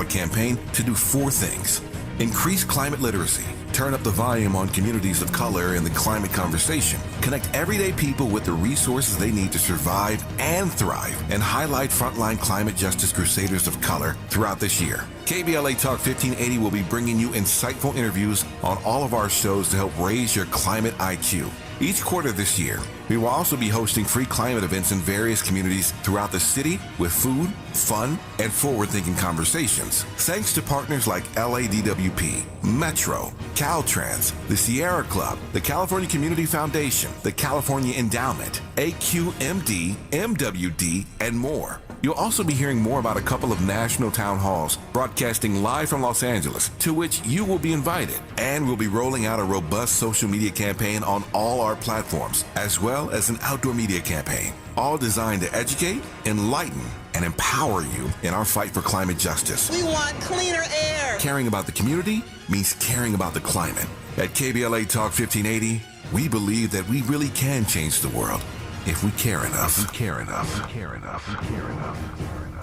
campaign to do 4 things. Increase climate literacy, turn up the volume on communities of color in the climate conversation, connect everyday people with the resources they need to survive and thrive, and highlight frontline climate justice crusaders of color throughout this year. KBLA Talk 1580 will be bringing you insightful interviews on all of our shows to help raise your climate IQ. Each quarter this year, we will also be hosting free climate events in various communities throughout the city with food, fun, and forward-thinking conversations. Thanks to partners like LADWP, Metro, Caltrans, the Sierra Club, the California Community Foundation, the California Endowment, AQMD, MWD, and more. You'll also be hearing more about a couple of national town halls broadcasting live from Los Angeles, to which you will be invited. And we'll be rolling out a robust social media campaign on all our platforms, as well as an outdoor media campaign, all designed to educate, enlighten, and empower you in our fight for climate justice. We want cleaner air. Caring about the community means caring about the climate. At KBLA Talk 1580, we believe that we really can change the world if we care enough. Enough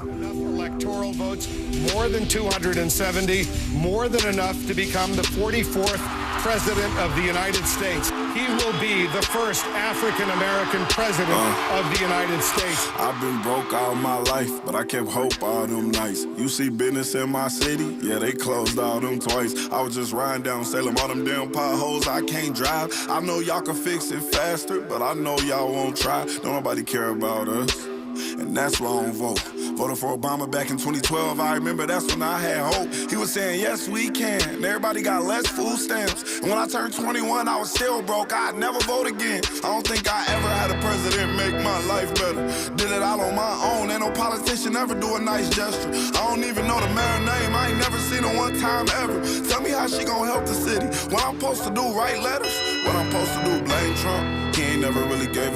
electoral votes, more than 270, more than enough to become the 44th President of the United States. He will be the first African-American President of the United States. I've been broke all my life, but I kept hope all them nights. You see business in my city? Yeah, they closed all them twice. I was just riding down Salem, all them damn potholes I can't drive. I know y'all can fix it faster, but I know y'all won't try. Don't nobody care about us, and that's why I don't vote. Voted for Obama back in 2012, I remember that's when I had hope. He was saying, yes, we can, and everybody got less food stamps. And when I turned 21, I was still broke, I'd never vote again. I don't think I ever had a president make my life better. Did it all on my own, ain't no politician ever do a nice gesture. I don't even know the mayor's name, I ain't never seen her one time ever. Tell me how she gonna help the city. What I'm supposed to do, write letters? What I'm supposed to do, blame Trump? He ain't never really gave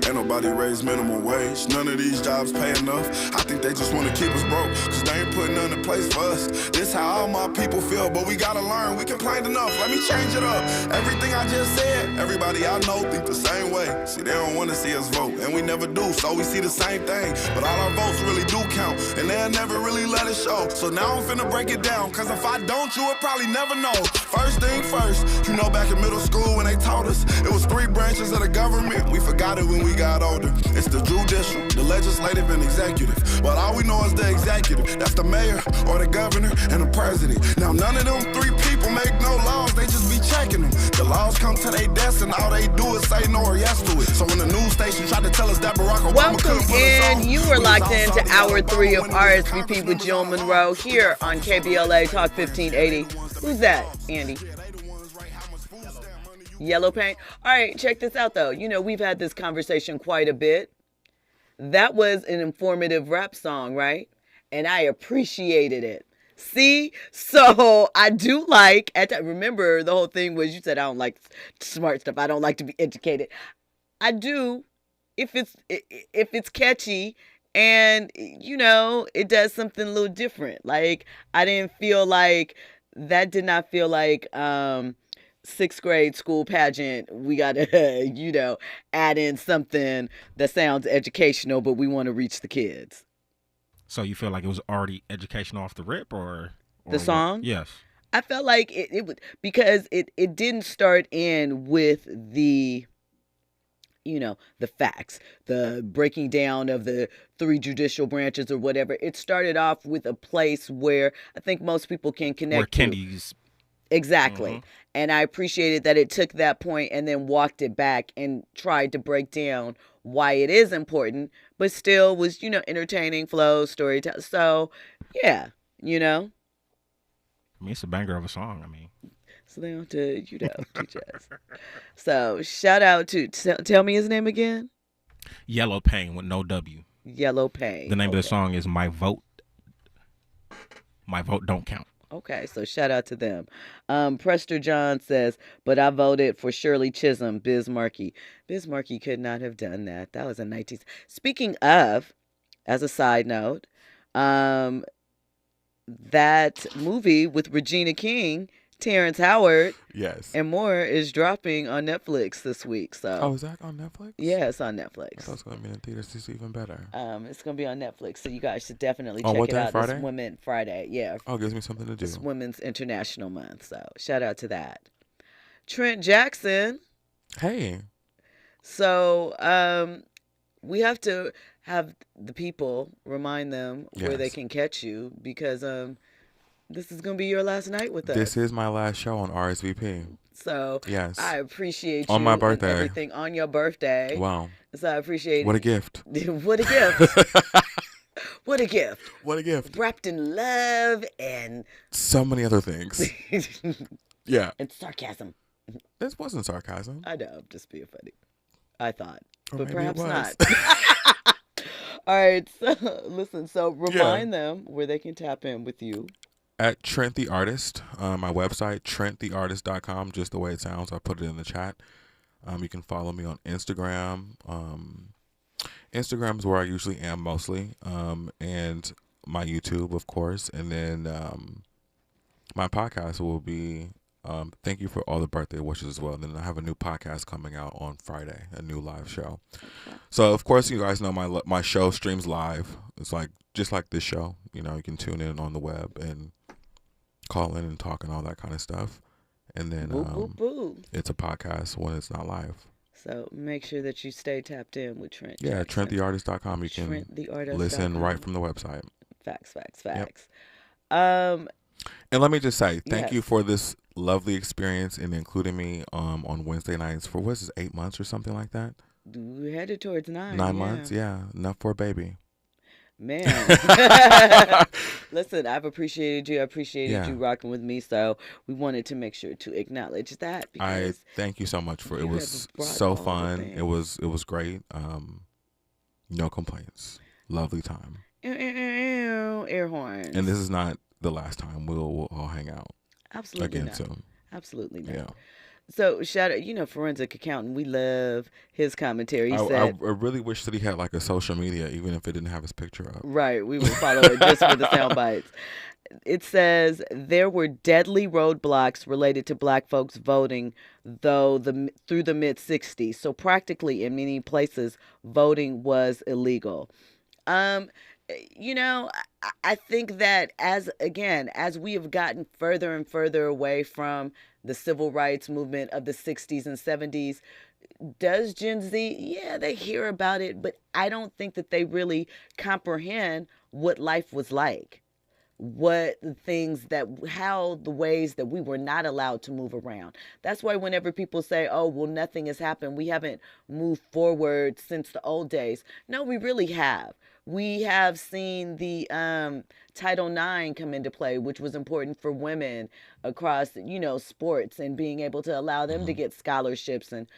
Ain't nobody raised minimum wage. None of these jobs pay enough. I think they just wanna keep us broke, cause they ain't putting nothing in place for us. This how all my people feel, but we gotta learn. We complained enough, let me change it up. Everything I just said, everybody I know think the same way. See, they don't wanna see us vote, and we never do, so we see the same thing. But all our votes really do count, and they'll never really let it show. So now I'm finna break it down, cause if I don't, you would probably never know. First thing first, you know back in middle school when they taught us, it was 3 branches of the government. We forgot it when we got older. It's the judicial, the legislative, and executive. But all we know is the executive. That's the mayor or the governor and the president. Now none of them 3 people make no laws, they just be checking them. The laws come to their desk and all they do is say no or yes to it. So when the news station tried to tell us that Barack Obama couldn't put us on, you were locked into hour 3 of RSVP with Jill Munroe here on KBLA Talk 1580. Who's that, Andy? Yellow paint. All right, check this out, though. You know, we've had this conversation quite a bit. That was an informative rap song, right? And I appreciated it. See? So I do like, remember the whole thing was you said, I don't like smart stuff. I don't like to be educated. I do if it's catchy and, you know, it does something a little different. Like, I didn't feel like, that did not feel like, 6th grade school pageant, we got to, you know, add in something that sounds educational, but we want to reach the kids. So you feel like it was already educational off the rip, or the song? What? Yes. I felt like it would, because it didn't start in with the, you know, the facts, the breaking down of the 3 judicial branches or whatever. It started off with a place where I think most people can connect where Kennedy's. Exactly. Mm-hmm. And I appreciated that it took that point and then walked it back and tried to break down why it is important, but still was, you know, entertaining, flow, storytelling. So, yeah, you know. I mean, it's a banger of a song. I mean. So they don't to, you know, teach us. So shout out to, tell me his name again. Yellow Pain with no W. Yellow Pain. The name of the song is My Vote. My Vote Don't Count. Okay, so shout out to them. Prester John says, but I voted for Shirley Chisholm, Biz Markie. Biz Markie could not have done that. That was in 19... Speaking of, as a side note, that movie with Regina King Terrence Howard Yes. and more is dropping on Netflix this week. So Oh, is that on Netflix? yeah, it's on I Netflix. thought it was going to be in theaters. This is even better. It's gonna be on Netflix, so you guys should definitely On check what it day? out. Friday? It's Women Friday. Yeah, Oh, it gives me something to do. it's Women's International Month. So shout out to that. Trent Jackson. Hey. So we have to have the people remind them where they Yes. can catch you because this is gonna be your last night with us. This is my last show on RSVP. So Yes. I appreciate you On my and birthday. everything on your birthday. Wow. So I appreciate What a it. gift. What a gift. What a gift. What a gift. Wrapped in love and So many other things. Yeah. and sarcasm. This wasn't sarcasm. I know, I'm just being funny. I thought. Or But maybe it perhaps was. not. All right. So listen, so remind them where they can tap in with you. At Trent the Artist, my website, trenttheartist.com, just the way it sounds. I put it in the chat. You can follow me on Instagram. Instagram is where I usually am mostly. And my YouTube, of course. And then my podcast will be thank you for all the birthday wishes as well. And then I have a new podcast coming out on Friday, a new live show. So, of course, you guys know my show streams live. It's like just like this show. You know, you can tune in on the web and call in and talk and all that kind of stuff. And then Boo, boo, boo. it's a podcast when it's not live. So make sure that you stay tapped in with Trent. Yeah, Jackson. trenttheartist.com. You can TrentTheArtist.com. listen right from the website. Facts. And let me just say, thank you for this lovely experience and including me on Wednesday nights for, what's this, 8 months or something like that? We're headed towards 9. 9 months, yeah. Enough for a baby. Man. Listen, I've appreciated you. I appreciated Yeah. you rocking with me. So we wanted to make sure to acknowledge that. I Because thank you so much for it. you Was have brought so all the fun. things. It was great. No complaints. Lovely time. Air horns. And this is not the last time. We'll all hang out Absolutely again not. soon. Absolutely not. Yeah. So shout out, forensic accountant. We love his commentary. He I said, really wish that he had like a social media, even if it didn't have his picture up. right, we will follow it just for the sound bites. It says there were deadly roadblocks related to black folks voting through the mid 60s. So practically in many places voting was illegal. I think that as we have gotten further and further away from the civil rights movement of the 60s and 70s, does Gen Z, yeah, they hear about it, but I don't think that they really comprehend what life was like. How the ways that we were not allowed to move around. That's why whenever people say, oh, well, nothing has happened, we haven't moved forward since the old days. No, we really have. We have seen the Title IX come into play, which was important for women across, sports and being able to allow them to get scholarships and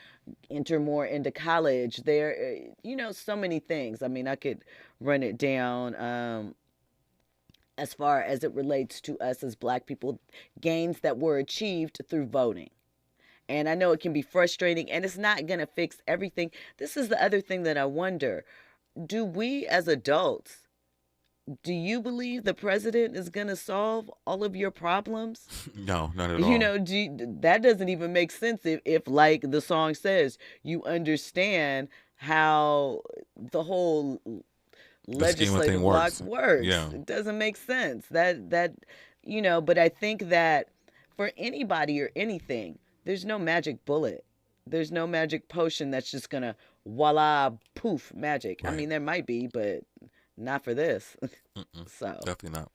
enter more into college. There, so many things. I mean, I could run it down. As far as it relates to us as black people, gains that were achieved through voting. And I know it can be frustrating and it's not going to fix everything. This is the other thing that I wonder. Do we as adults, do you believe the president is going to solve all of your problems? No, not at all. That doesn't even make sense if like the song says, you understand how the whole legislative block works. Yeah. It doesn't make sense. But I think that for anybody or anything, there's no magic bullet. There's no magic potion that's just gonna voila poof magic. Right. I mean, there might be, but not for this. So Definitely not.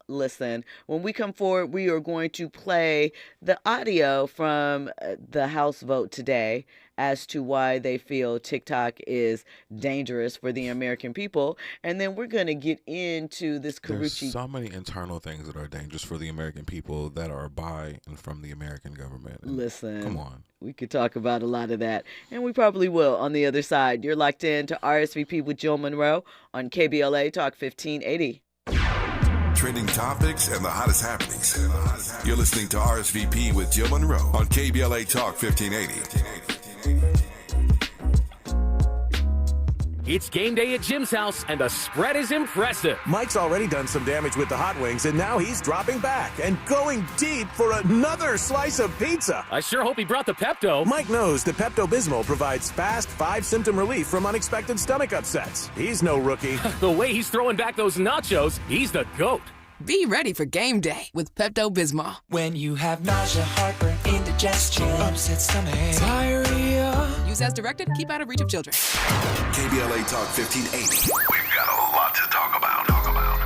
Listen, when we come forward, we are going to play the audio from the House vote today as to why they feel TikTok is dangerous for the American people. And then we're going to get into this There's Karuchi. so many internal things that are dangerous for the American people that are by and from the American government. And Listen, come on. We could talk about a lot of that, and we probably will on the other side. You're locked in to RSVP with Jill Munroe on KBLA Talk 1580. Trending topics and the hottest happenings. You're listening to RSVP with Jill Munroe on KBLA Talk 1580. It's game day at Jim's house, and the spread is impressive. Mike's already done some damage with the hot wings, and now he's dropping back and going deep for another slice of pizza. I sure hope he brought the Pepto. Mike knows the Pepto-Bismol provides fast 5-symptom relief from unexpected stomach upsets. He's no rookie. The way he's throwing back those nachos, he's the GOAT. Be ready for game day with Pepto-Bismol. When you have nausea, heartburn, indigestion, upset stomach, diarrhea. Use as directed. Keep out of reach of children. KBLA Talk 1580. We've got a lot to talk about.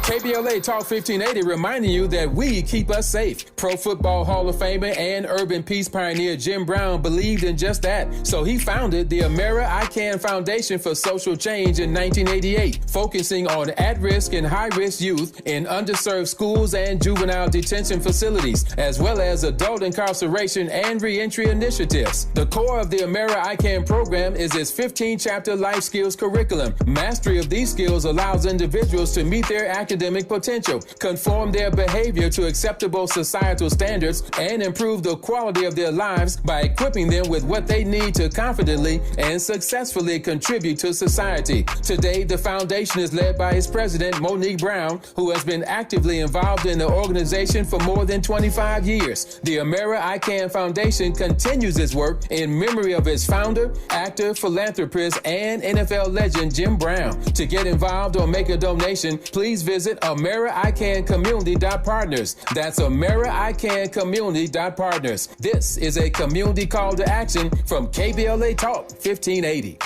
KBLA Talk 1580 reminding you that we keep us safe. Pro Football Hall of Famer and urban peace pioneer Jim Brown believed in just that. So he founded the Amera I Can Foundation for Social Change in 1988, focusing on at-risk and high-risk youth in underserved schools and juvenile detention facilities, as well as adult incarceration and reentry initiatives. The core of the Amera I Can program is its 15-chapter life skills curriculum. Mastery of these skills allows individuals to meet their academic potential, conform their behavior to acceptable societal standards, and improve the quality of their lives by equipping them with what they need to confidently and successfully contribute to society. Today, the foundation is led by its president, Monique Brown, who has been actively involved in the organization for more than 25 years. The Amera I Can Foundation continues its work in memory of its founder, actor, philanthropist, and NFL legend Jim Brown. To get involved or make a donation, please visit AmeriICanCommunity.partners. That's AmeriICanCommunity.partners. This is a community call to action from KBLA Talk 1580.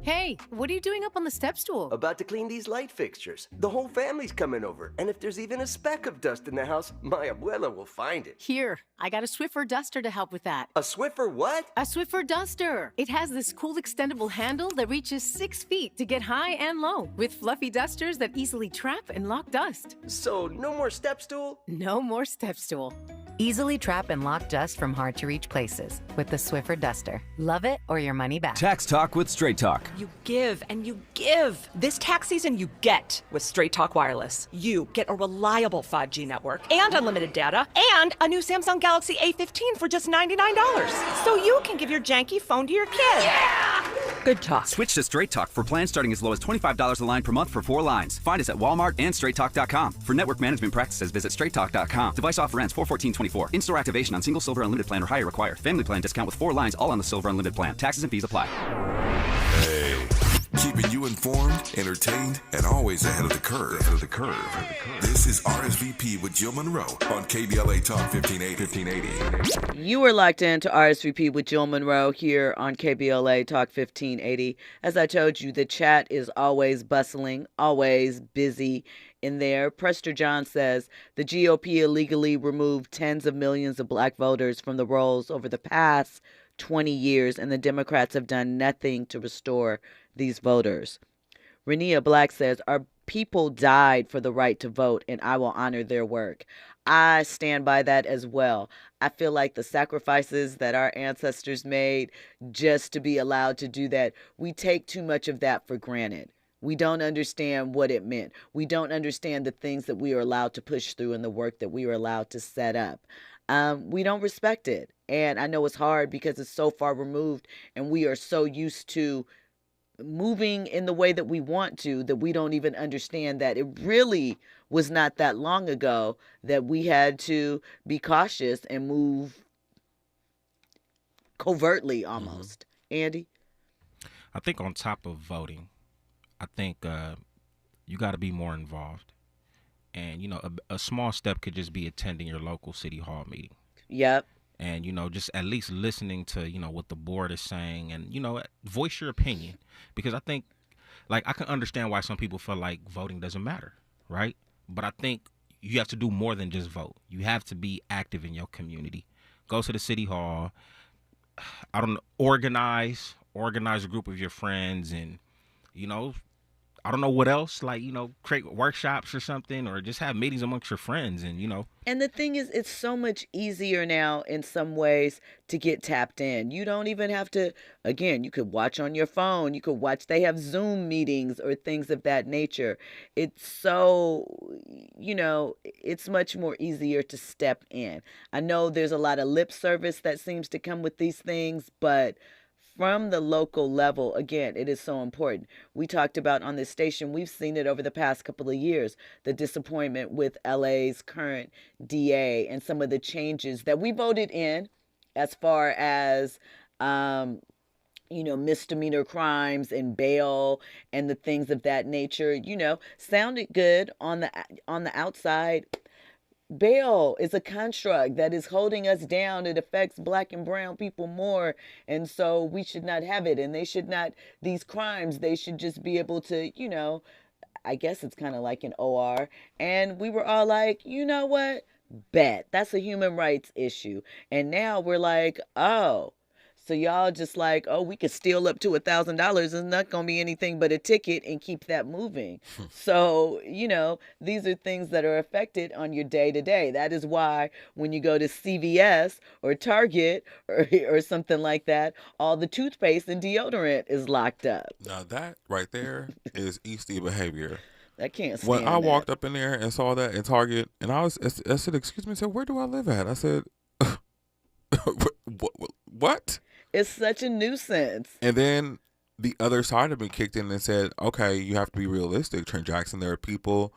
Hey, what are you doing up on the step stool? About to clean these light fixtures. The whole family's coming over, and if there's even a speck of dust in the house, my abuela will find it. Here, I got a Swiffer duster to help with that. A Swiffer what? A Swiffer duster. It has this cool extendable handle that reaches 6 feet to get high and low, with fluffy dusters that easily trap and lock dust. So, no more step stool? No more step stool. Easily trap and lock dust from hard-to-reach places with the Swiffer duster. Love it or your money back. Tax Talk with Straight Talk. You give and you give. This tax season, you get with Straight Talk Wireless. You get a reliable 5G network and unlimited data and a new Samsung Galaxy A15 for just $99. So you can give your janky phone to your kid. Yeah! Good talk. Switch to Straight Talk for plans starting as low as $25 a line per month for 4 lines. Find us at Walmart and StraightTalk.com. For network management practices, visit StraightTalk.com. Device offer ends 4/14/24. In-store activation on single Silver Unlimited plan or higher required. Family plan discount with 4 lines all on the Silver Unlimited plan. Taxes and fees apply. Hey, keeping you informed, entertained, and always ahead of the curve. This is RSVP with Jill Munroe on KBLA Talk 1580. You are locked in to RSVP with Jill Munroe here on KBLA Talk 1580. As I told you, the chat is always bustling, always busy in there. Prester John says the GOP illegally removed tens of millions of black voters from the rolls over the past 20 years, and the Democrats have done nothing to restore these voters. Renia Black says, our people died for the right to vote, and I will honor their work. I stand by that as well. I feel like the sacrifices that our ancestors made just to be allowed to do that, we take too much of that for granted. We don't understand what it meant. We don't understand the things that we are allowed to push through and the work that we are allowed to set up. We don't respect it. And I know it's hard because it's so far removed and we are so used to moving in the way that we want to that we don't even understand that it really was not that long ago that we had to be cautious and move covertly almost. Andy? I think on top of voting, I think you got to be more involved. And, you know, a small step could just be attending your local city hall meeting. Yep. And, you know, just at least listening to, you know, what the board is saying and, you know, voice your opinion. Because I think, like, I can understand why some people feel like voting doesn't matter, right? But I think you have to do more than just vote. You have to be active in your community. Go to the city hall. I don't know, organize a group of your friends and, you know, I don't know what else, like, you know, create workshops or something, or just have meetings amongst your friends and, you know. And the thing is, it's so much easier now in some ways to get tapped in. You don't even have to, again, you could watch on your phone. You could watch, they have Zoom meetings or things of that nature. It's so, you know, it's much more easier to step in. I know there's a lot of lip service that seems to come with these things, but from the local level, again, it is so important. We talked about on this station, we've seen it over the past couple of years, the disappointment with LA's current DA and some of the changes that we voted in as far as, misdemeanor crimes and bail and the things of that nature, sounded good on the outside. Bail is a construct that is holding us down. It affects black and brown people more. And so we should not have it. And they should not, these crimes, they should just be able to, I guess it's kind of like an OR. And we were all like, you know what? Bet. That's a human rights issue. And now we're like, oh. So y'all just like, oh, we could steal up to $1,000. It's not going to be anything but a ticket and keep that moving. So, these are things that are affected on your day to day. That is why when you go to CVS or Target or something like that, all the toothpaste and deodorant is locked up. Now that right there is Eastie behavior. I can't stand When I that. walked up in there and saw that in Target, and I said, excuse me, I said, where do I live at? I said, what? It's such a nuisance. And then the other side of me kicked in and said, okay, you have to be realistic, Trent Jackson. There are people,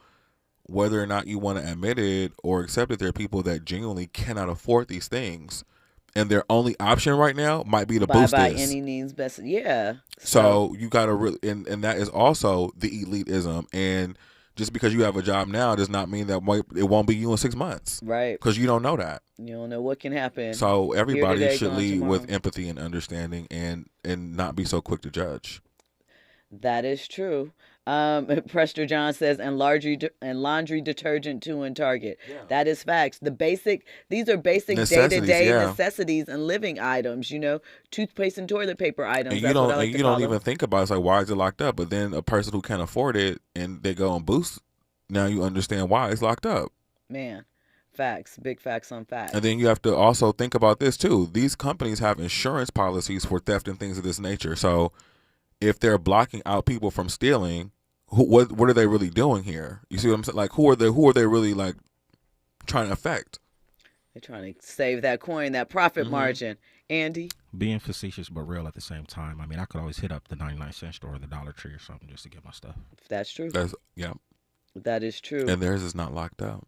whether or not you want to admit it or accept it, there are people that genuinely cannot afford these things. And their only option right now might be to boost by this. any means best. Yeah. So you got to really, and that is also the elitism. And just because you have a job now does not mean that it won't be you in 6 months. Right. Because you don't know that. You don't know what can happen. So everybody today, should lead tomorrow. with empathy and understanding and not be so quick to judge. That is true. Prester John says, and laundry detergent too in Target. Yeah. That is facts. These are basic day-to-day necessities and living items, toothpaste and toilet paper items. And you don't even think about it. It's like, why is it locked up? But then a person who can't afford it and they go and boost, now you understand why it's locked up. Man, facts, big facts on facts. And then you have to also think about this too. These companies have insurance policies for theft and things of this nature. So if they're blocking out people from stealing, what are they really doing here? You see what I'm saying? Like, who are they really like trying to affect? They're trying to save that coin, that profit margin. Andy? Being facetious but real at the same time. I mean, I could always hit up the 99-cent store or the Dollar Tree or something just to get my stuff. That's true. Yeah. That is true. And theirs is not locked out.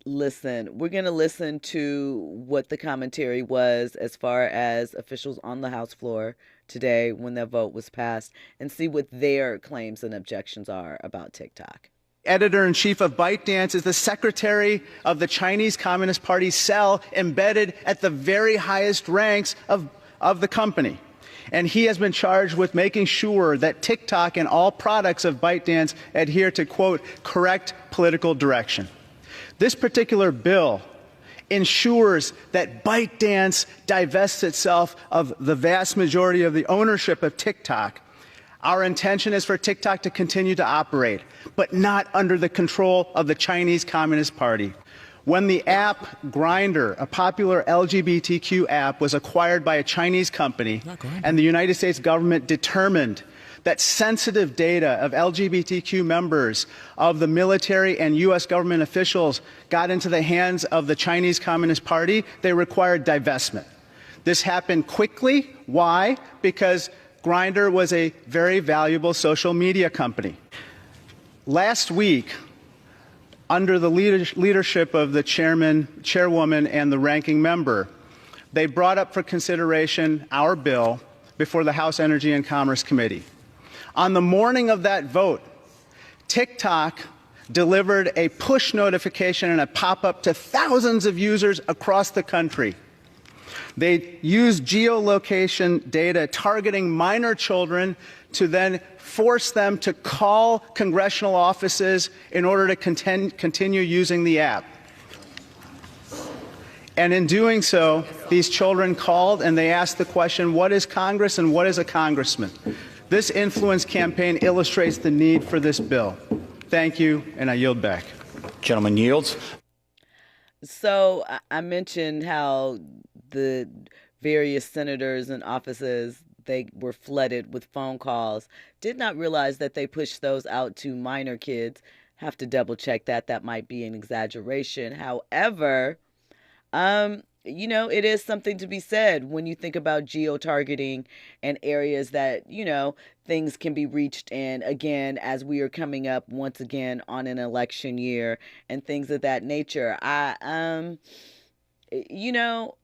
Listen, we're going to listen to what the commentary was as far as officials on the House floor today when that vote was passed and see what their claims and objections are about TikTok. Editor-in-chief of ByteDance is the secretary of the Chinese Communist Party cell embedded at the very highest ranks of the company. And he has been charged with making sure that TikTok and all products of ByteDance adhere to, quote, correct political direction. This particular bill ensures that ByteDance divests itself of the vast majority of the ownership of TikTok. Our intention is for TikTok to continue to operate, but not under the control of the Chinese Communist Party. When the app Grindr, a popular LGBTQ app, was acquired by a Chinese company, and the United States government determined that sensitive data of LGBTQ members of the military and U.S. government officials got into the hands of the Chinese Communist Party, they required divestment. This happened quickly. Why? Because Grindr was a very valuable social media company. Last week, under the leadership of the chairwoman, and the ranking member, they brought up for consideration our bill before the House Energy and Commerce Committee. On the morning of that vote, TikTok delivered a push notification and a pop-up to thousands of users across the country. They used geolocation data targeting minor children to then force them to call congressional offices in order to continue using the app. And in doing so, these children called and they asked the question, what is Congress and what is a congressman? This influence campaign illustrates the need for this bill. Thank you, and I yield back. Gentleman yields. So I mentioned how the various senators and offices, they were flooded with phone calls. Did not realize that they pushed those out to minor kids. Have to double check that. That might be an exaggeration. However, you know, it is something to be said when you think about geo-targeting and areas that, you know, things can be reached in, again, as we are coming up once again on an election year and things of that nature. You know,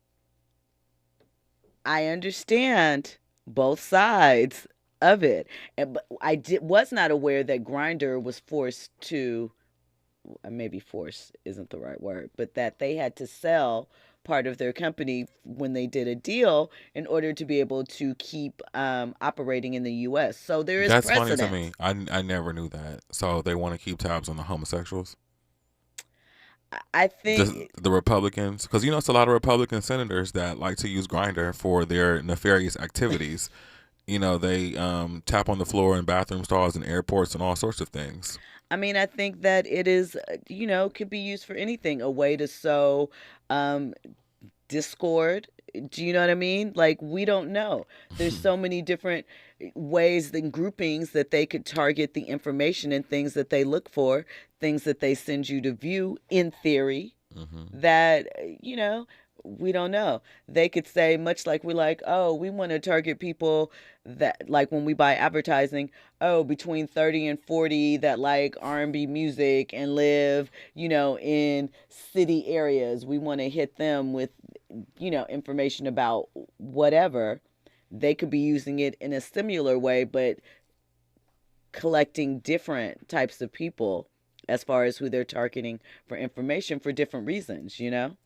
I understand both sides of it. But was not aware that Grindr was forced to, maybe force isn't the right word, but that they had to sell part of their company when they did a deal in order to be able to keep operating in the U.S. So there is That's precedent. funny to me. I never knew that. So they want to keep tabs on the homosexuals? I think the Republicans, because, you know, it's a lot of Republican senators that like to use Grindr for their nefarious activities. You know, they tap on the floor in bathroom stalls and airports and all sorts of things. I mean, I think that it is, you know, could be used for anything. A way to sow discord. Do you know what I mean? Like, we don't know. There's so many different ways and groupings that they could target the information and things that they look for, things that they send you to view, in theory, that, you know, we don't know. They could say, much like we're like, oh, we want to target people that, like when we buy advertising, oh, between 30 and 40 that like R&B music and live, you know, in city areas. We want to hit them with, you know, information about whatever. They could be using it in a similar way, but collecting different types of people as far as who they're targeting for information for different reasons, you know?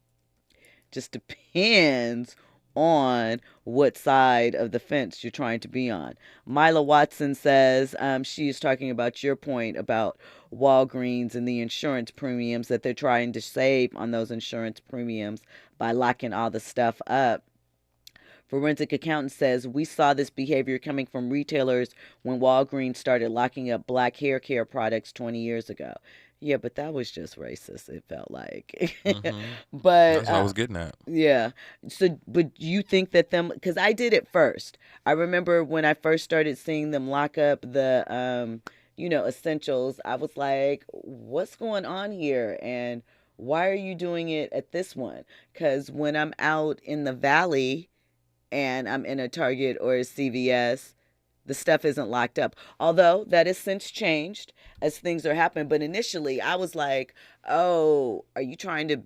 Just depends on what side of the fence you're trying to be on. Mila Watson says she is talking about your point about Walgreens and the insurance premiums, that they're trying to save on those insurance premiums by locking all the stuff up. Forensic Accountant says, we saw this behavior coming from retailers when Walgreens started locking up black hair care products 20 years ago. Yeah, but that was just racist, it felt like. But that's what I was getting at. Yeah. So, but you think that them, because I did it first. I remember when I first started seeing them lock up the, you know, essentials, I was like, what's going on here? And why are you doing it at this one? Because when I'm out in the valley and I'm in a Target or a CVS, the stuff isn't locked up. Although that has since changed as things are happening. But initially I was like, oh, are you trying to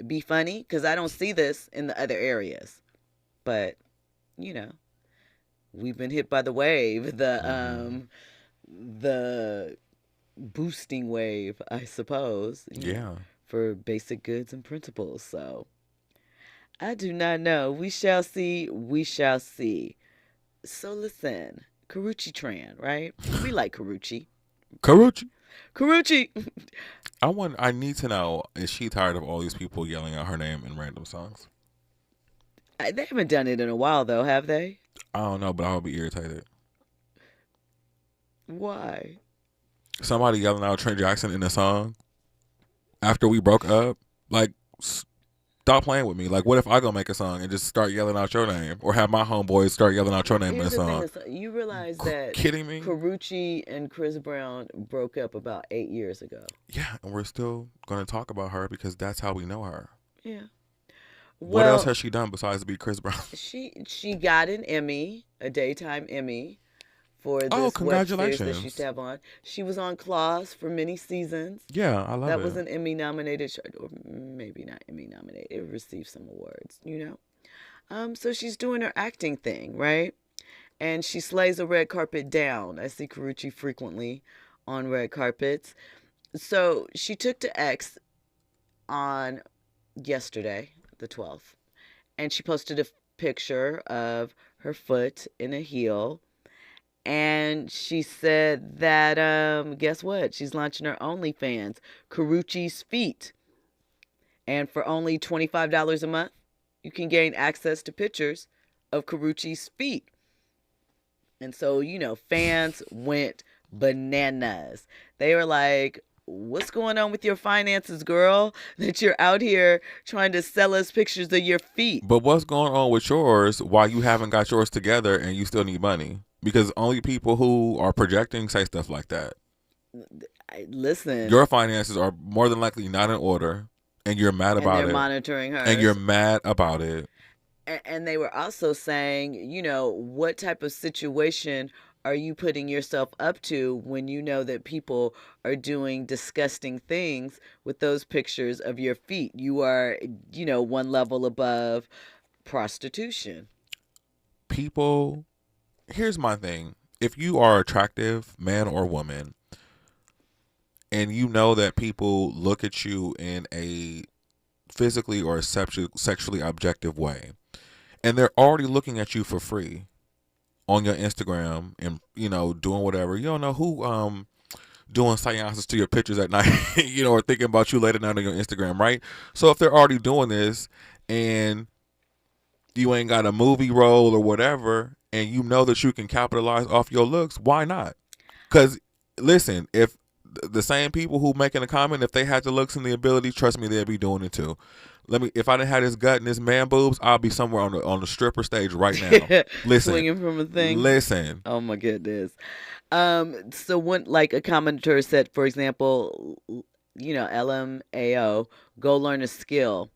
be funny? Because I don't see this in the other areas. But, you know, we've been hit by the wave, the boosting wave, I suppose. Yeah. For basic goods and principles. So I do not know. We shall see. We shall see. So listen, Karrueche Tran, right? We like Karrueche. Karrueche. I need to know, is she tired of all these people yelling out her name in random songs? They haven't done it in a while, though, have they? I don't know, but I would be irritated. Why? Somebody yelling out Trent Jackson in a song after we broke up? Like, stop playing with me. Like, what if I go make a song and just start yelling out your name, or have my homeboys start yelling out your name in a song? You realize that kidding me? Karrueche and Chris Brown broke up about 8 years ago. Yeah, and we're still going to talk about her because that's how we know her. Yeah. What else has she done besides be Chris Brown? She got an Emmy, a daytime Emmy, for this congratulations. web series that she used to have on. She was on Claws for many seasons. Yeah, I love it. That was an Emmy-nominated show, or maybe not Emmy-nominated. It received some awards, you know. So she's doing her acting thing, right? And she slays a red carpet down. I see Karrueche frequently on red carpets. So she took to X on yesterday, the 12th, and she posted a picture of her foot in a heel. And she said that, guess what? She's launching her OnlyFans, Karrueche's Feet. And for only $25 a month, you can gain access to pictures of Karrueche's feet. And so, you know, fans went bananas. They were like, what's going on with your finances, girl? That you're out here trying to sell us pictures of your feet. But what's going on with yours while you haven't got yours together and you still need money? Because only people who are projecting say stuff like that. Listen. Your finances are more than likely not in order. And you're mad about and they're it. monitoring hers. And you're mad about it. And they were also saying, what type of situation are you putting yourself up to when you know that people are doing disgusting things with those pictures of your feet? You are, one level above prostitution. People, here's my thing. If you are attractive, man or woman, and you know that people look at you in a physically or sexually objective way, and they're already looking at you for free on your Instagram and, doing whatever. You don't know who doing seances to your pictures at night, or thinking about you later night on your Instagram, right? So if they're already doing this and you ain't got a movie role or whatever, and you know that you can capitalize off your looks, why not? Because, listen, if the same people who making a comment, if they had the looks and the ability, trust me, they'd be doing it too. If I didn't have this gut and this man boobs, I'll be somewhere on the stripper stage right now. Listen, swinging from a thing. Listen. Oh my goodness. So one, like a commenter said, for example, LMAO, go learn a skill.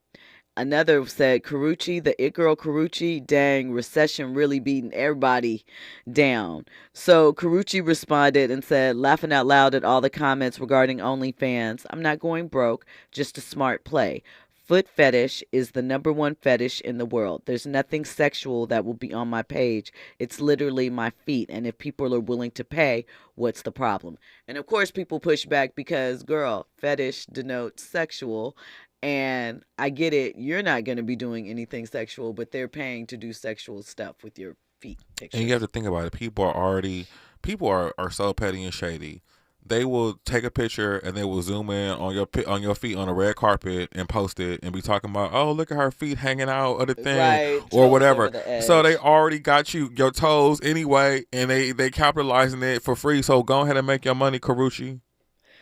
Another said, Karuchi, the it girl Karuchi, dang, recession really beating everybody down. So Karuchi responded and said, laughing out loud at all the comments regarding OnlyFans, I'm not going broke, just a smart play. Foot fetish is the #1 fetish in the world. There's nothing sexual that will be on my page. It's literally my feet. And if people are willing to pay, what's the problem? And of course, people push back because, girl, fetish denotes sexual. And I get it. You're not going to be doing anything sexual, but they're paying to do sexual stuff with your feet pictures. And you have to think about it. People are so petty and shady. They will take a picture and they will zoom in on your feet on a red carpet and post it and be talking about, oh, look at her feet hanging out of the thing, right, or whatever. So they already got your toes anyway, and they capitalizing it for free. So go ahead and make your money, Karuchi.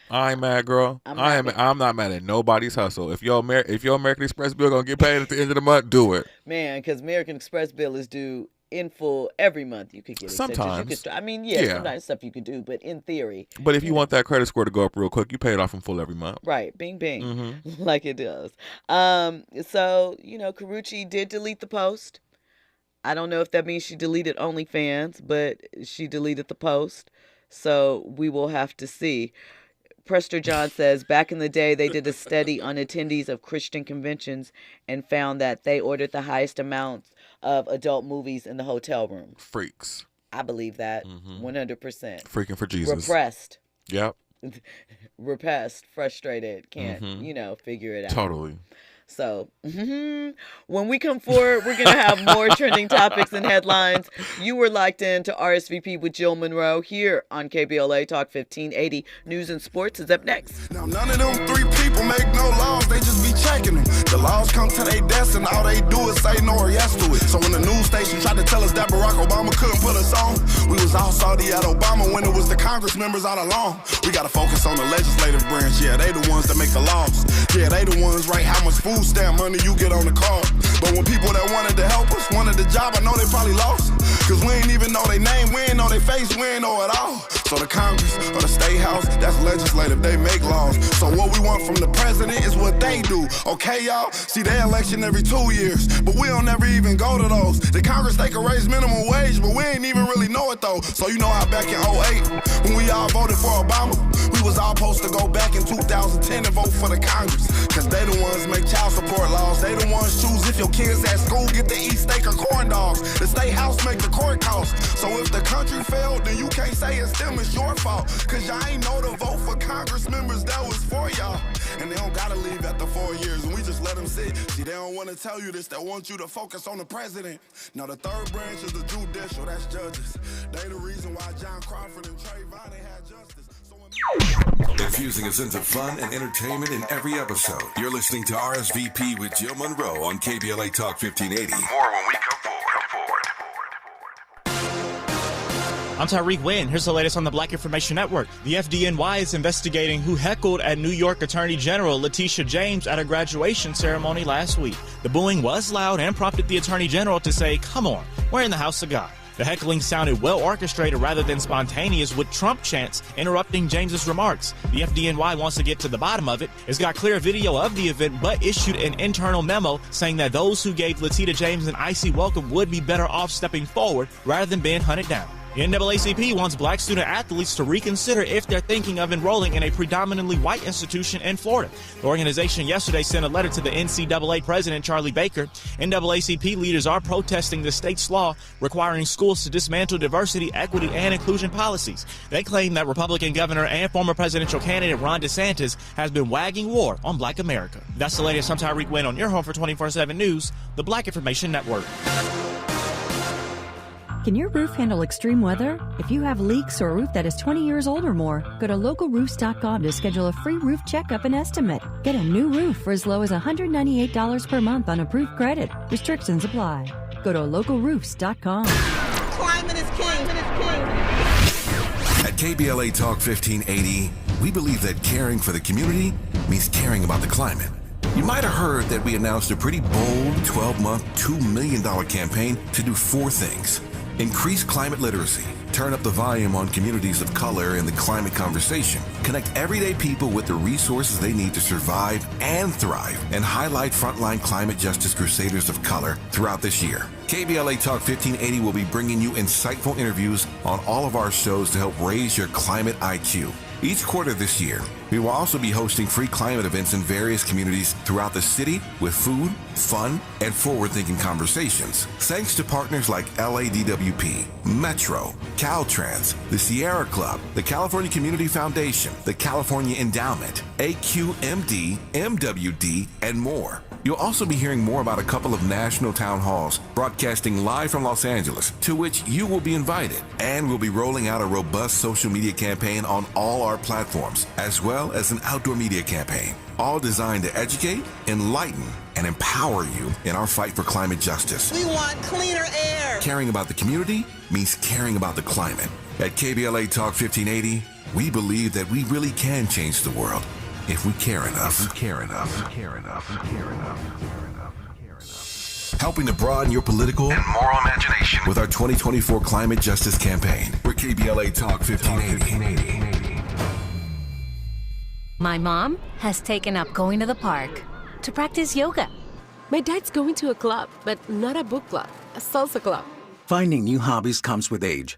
I ain't mad, girl. I'm not mad at nobody's hustle. If your American Express bill gonna get paid at the end of the month, do it. Man, because American Express bill is due in full every month. You could get extensions. Sometimes. Sometimes stuff you could do, but in theory. But if you want that credit score to go up real quick, you pay it off in full every month. Right. Bing, bing. Mm-hmm. Like it does. So, Karuchi did delete the post. I don't know if that means she deleted OnlyFans, but she deleted the post. So we will have to see. Prester John says, back in the day, they did a study on attendees of Christian conventions and found that they ordered the highest amounts of adult movies in the hotel room. Freaks. I believe that 100%. Freaking for Jesus. Repressed. Yep. Repressed, frustrated, can't, figure it out. Totally. So when we come forward, we're going to have more trending topics and headlines. You were locked in to RSVP with Jill Munroe here on KBLA Talk 1580. News and sports is up next. Now, none of them three people make no laws. They just be checking them. The laws come to their desk and all they do is say no or yes to it. So when the news station tried to tell us that Barack Obama couldn't put us on, we was all salty at Obama when it was the Congress members all along. We got to focus on the legislative branch. Yeah, they the ones that make the laws. Yeah, they the ones write how much food stamp money you get on the card. But when people that wanted to help us wanted the job, I know they probably lost. Cause we ain't even know their name, we ain't know their face, we ain't know it all. So the Congress or the State House, that's legislative, they make laws. So what we want from the president is what they do. Okay, y'all? See, they election every 2 years, but we don't ever even go to those. The Congress, they can raise minimum wage, but we ain't even really know it though. So you know how back in 08, when we all voted for Obama, we was all supposed to go back in 2010 and vote for the Congress. Cause they the ones make child support laws. They the ones choose if your kids at school get to eat steak or corn dogs. The State House make the court costs. So if the country failed, then you can't say it's them, it's your fault. Cause y'all ain't know to vote for Congress members that was for y'all. And they don't gotta leave after 4 years, and we just let them sit. See, they don't wanna tell you this, they want you to focus on the president. Now the third branch is the judicial, that's judges. They the reason why John Crawford and Trayvon, they had justice. Infusing a sense of fun and entertainment in every episode. You're listening to RSVP with Jill Munroe on KBLA Talk 1580. More when we come forward. I'm Tyreek Wynn. Here's the latest on the Black Information Network. The FDNY is investigating who heckled at New York Attorney General Letitia James at a graduation ceremony last week. The booing was loud and prompted the Attorney General to say, "Come on, we're in the house of God." The heckling sounded well orchestrated rather than spontaneous, with Trump chants interrupting James's remarks. The FDNY wants to get to the bottom of it. It's got clear video of the event, but issued an internal memo saying that those who gave Latita James an icy welcome would be better off stepping forward rather than being hunted down. The NAACP wants black student athletes to reconsider if they're thinking of enrolling in a predominantly white institution in Florida. The organization yesterday sent a letter to the NCAA president, Charlie Baker. NAACP leaders are protesting the state's law requiring schools to dismantle diversity, equity, and inclusion policies. They claim that Republican governor and former presidential candidate Ron DeSantis has been wagging war on black America. That's the latest. I'm Tyreek Wynn on your home for 24/7 News, the Black Information Network. Can your roof handle extreme weather? If you have leaks or a roof that is 20 years old or more, go to localroofs.com to schedule a free roof checkup and estimate. Get a new roof for as low as $198 per month on approved credit. Restrictions apply. Go to localroofs.com. Climate is king. At KBLA Talk 1580, we believe that caring for the community means caring about the climate. You might have heard that we announced a pretty bold 12-month, $2 million campaign to do 4 things. Increase climate literacy, turn up the volume on communities of color in the climate conversation, connect everyday people with the resources they need to survive and thrive, and highlight frontline climate justice crusaders of color throughout this year. KBLA Talk 1580 will be bringing you insightful interviews on all of our shows to help raise your climate IQ. Each quarter this year, we will also be hosting free climate events in various communities throughout the city with food, fun, and forward-thinking conversations. Thanks to partners like LADWP, Metro, Caltrans, the Sierra Club, the California Community Foundation, the California Endowment, AQMD, MWD, and more. You'll also be hearing more about a couple of national town halls broadcasting live from Los Angeles, to which you will be invited. And we'll be rolling out a robust social media campaign on all our platforms, as well as an outdoor media campaign, all designed to educate, enlighten, and empower you in our fight for climate justice. We want cleaner air. Caring about the community means caring about the climate. At KBLA Talk 1580, we believe that we really can change the world if we care enough. Helping to broaden your political and moral imagination with our 2024 climate justice campaign. We're KBLA Talk 1580. My mom has taken up going to the park to practice yoga. My dad's going to a club, but not a book club, a salsa club. Finding new hobbies comes with age.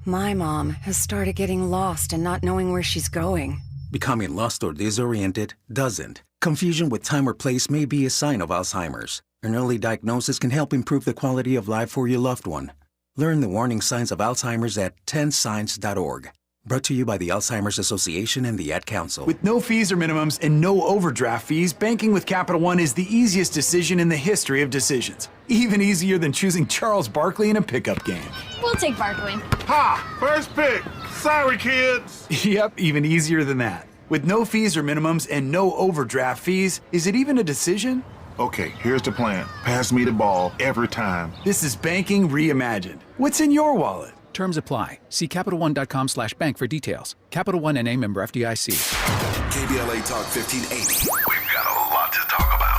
My mom has started getting lost and not knowing where she's going. Becoming lost or disoriented doesn't. Confusion with time or place may be a sign of Alzheimer's. An early diagnosis can help improve the quality of life for your loved one. Learn the warning signs of Alzheimer's at 10signs.org. Brought to you by the Alzheimer's Association and the Ad Council. With no fees or minimums and no overdraft fees, banking with Capital One is the easiest decision in the history of decisions. Even easier than choosing Charles Barkley in a pickup game. We'll take Barkley. Ha! First pick! Sorry, kids! Yep, even easier than that. With no fees or minimums and no overdraft fees, is it even a decision? Okay, here's the plan. Pass me the ball every time. This is banking reimagined. What's in your wallet? Terms apply. See CapitalOne.com/bank for details. Capital One NA member FDIC. KBLA Talk 1580. We've got a lot to talk about.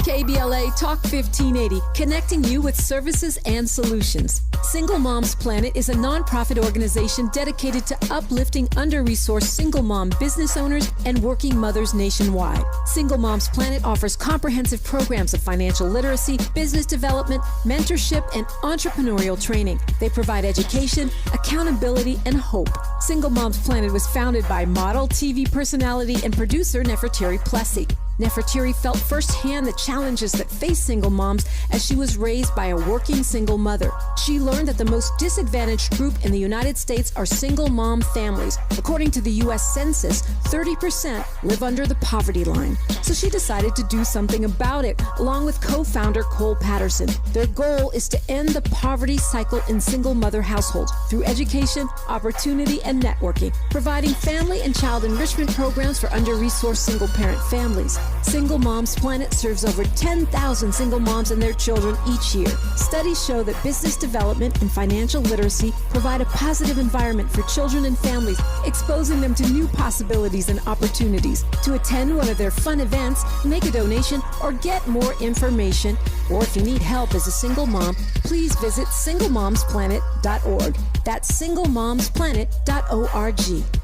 KBLA Talk 1580, connecting you with services and solutions. Single Moms Planet is a nonprofit organization dedicated to uplifting under-resourced single mom business owners and working mothers nationwide. Single Moms Planet offers comprehensive programs of financial literacy, business development, mentorship, and entrepreneurial training. They provide education, accountability, and hope. Single Moms Planet was founded by model, TV personality, and producer Nefertiri Plessy. Nefertiri felt firsthand the challenges that face single moms as she was raised by a working single mother. She learned that the most disadvantaged group in the United States are single mom families. According to the U.S. Census, 30% live under the poverty line. So she decided to do something about it, along with co-founder Cole Patterson. Their goal is to end the poverty cycle in single mother households through education, opportunity, and networking, providing family and child enrichment programs for under-resourced single parent families. Single Moms Planet serves over 10,000 single moms and their children each year. Studies show that business development and financial literacy provide a positive environment for children and families, exposing them to new possibilities and opportunities. To attend one of their fun events, make a donation, or get more information, or if you need help as a single mom, please visit singlemomsplanet.org. That's singlemomsplanet.org.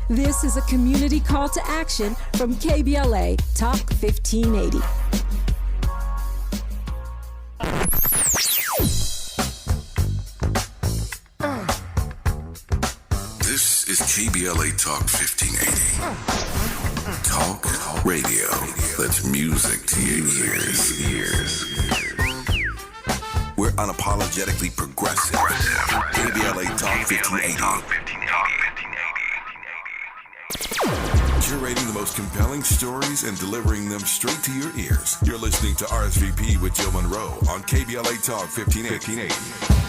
This is a community call to action from KBLA Talk 1580. This is KBLA Talk 1580. Talk radio. That's music to your ears. We're unapologetically progressive. KBLA Talk 1580. Curating the most compelling stories and delivering them straight to your ears. You're listening to RSVP with Jill Munroe on KBLA Talk 1580.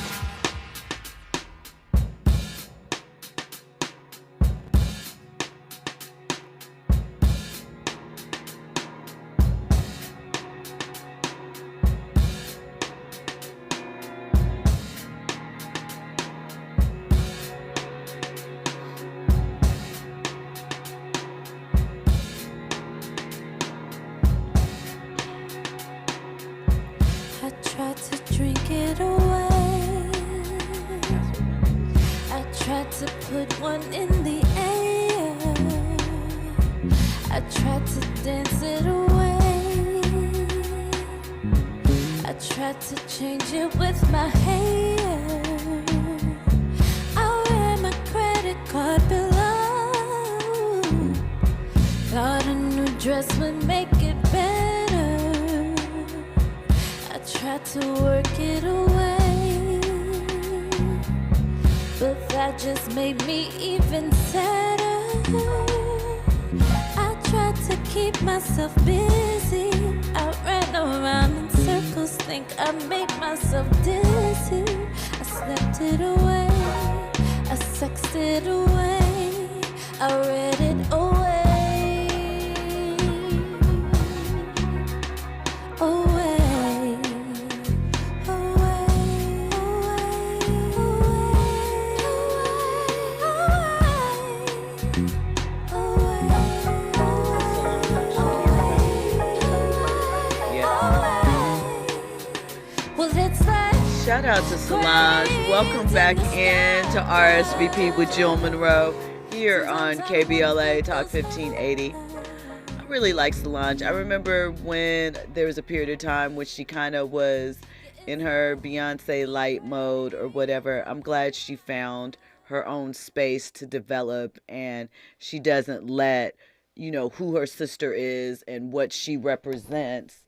Shout out to Solange. Welcome back into RSVP with Jill Munroe here on KBLA Talk 1580. I really like Solange. I remember when there was a period of time when she kind of was in her Beyonce light mode or whatever. I'm glad she found her own space to develop, and she doesn't let, who her sister is and what she represents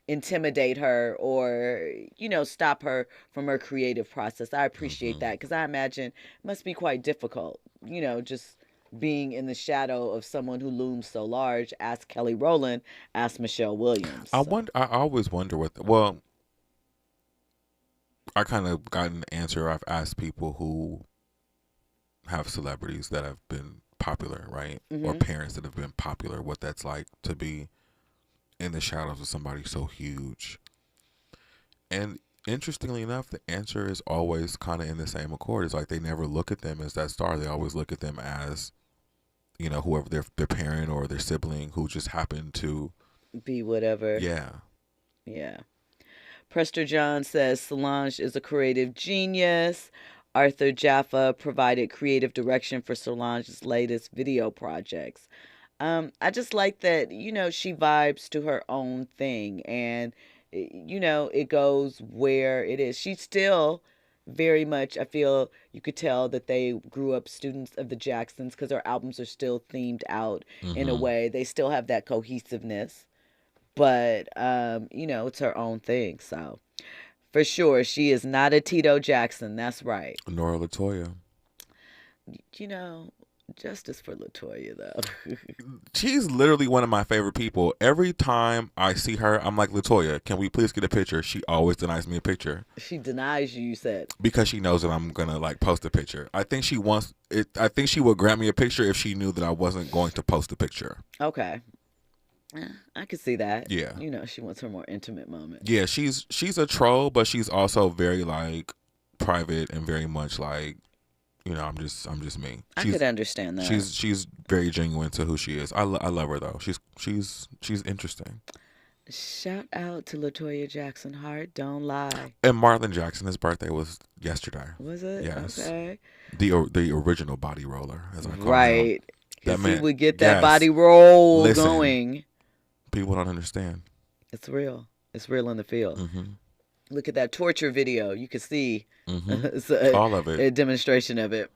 intimidate her or, stop her from her creative process. I appreciate that, because I imagine it must be quite difficult, just being in the shadow of someone who looms so large. Ask Kelly Rowland, ask Michelle Williams. I always wonder I kind of got an answer. I've asked people who have celebrities that have been popular, right? Mm-hmm. Or parents that have been popular, what that's like to be in the shadows of somebody so huge. And interestingly enough, the answer is always kind of in the same accord. It's like they never look at them as that star. They always look at them as, whoever their parent or their sibling who just happened to be whatever. Yeah. Yeah. Prester John says Solange is a creative genius. Arthur Jaffa provided creative direction for Solange's latest video projects. I just like that, she vibes to her own thing, and, it goes where it is. She's still very much, I feel you could tell that they grew up students of the Jacksons, because her albums are still themed out in a way. They still have that cohesiveness, but, it's her own thing. So for sure, she is not a Tito Jackson. That's right. Nora LaToya. Justice for LaToya, though. She's literally one of my favorite people. Every time I see her, I'm like, LaToya, can we please get a picture? She always denies me a picture. She denies you said. Because she knows that I'm going to post a picture. I think she wants it. I think she would grant me a picture if she knew that I wasn't going to post a picture. Okay. I could see that. Yeah. You know, she wants her more intimate moment. Yeah, she's a troll, but she's also very like private and very much like, you know, I'm just me. I could understand that. She's very genuine to who she is. I love her though. She's interesting. Shout out to LaToya Jackson Hart. Don't lie. And Marlon Jackson, his birthday was yesterday. Was it? Yes. Okay. The original body roller, as I call him. Right. That man he would get that body roll Listen, going. People don't understand. It's real. It's real in the field. Mm-hmm. Look at that torture video. You can see all of it. A demonstration of it.